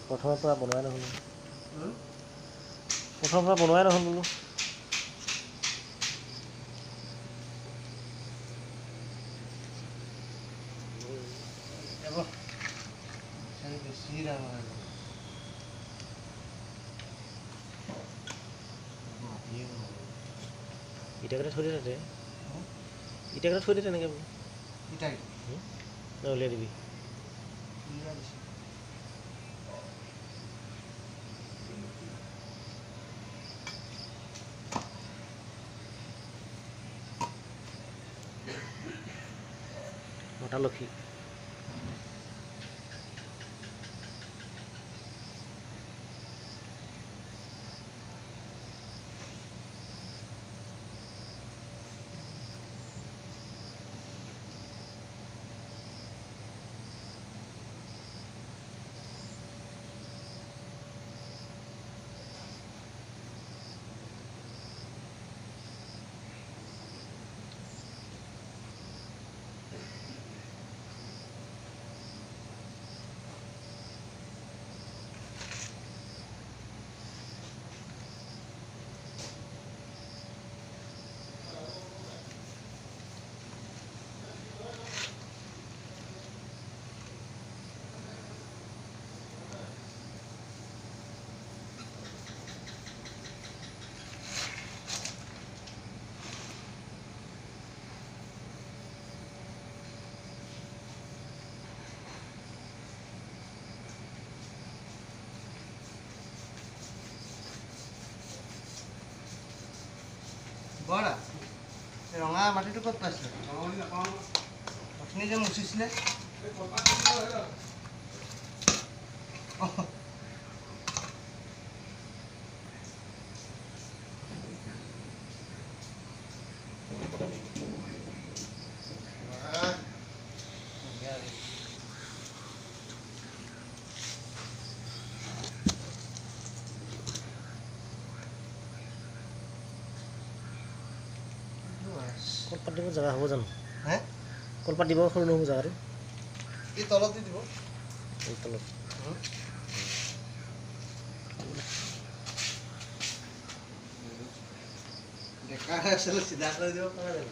প্ৰথমৰ পৰা বনোৱাই নহ'ল প্ৰথমৰ পৰা বনোৱাই নহ'ল বোলো ইটাকেইটা থৈ দে তাতে ইটাকেইটা থৈ দে তেনেকৈ বোলো উলিয়াই দিবি মতা লক্ষী বৰা ৰঙা মাটিটো ক'ত পাইছে আপুনি যে মুচিছিলে কলপাত দিব জেগা হ'ব জানো হে কলপাত দিব সৰু নহ'ব জেগাটো এই তলত দি দিব এই তলত ডেকা আছিলে চিধা কৰি দিব পৰা যাব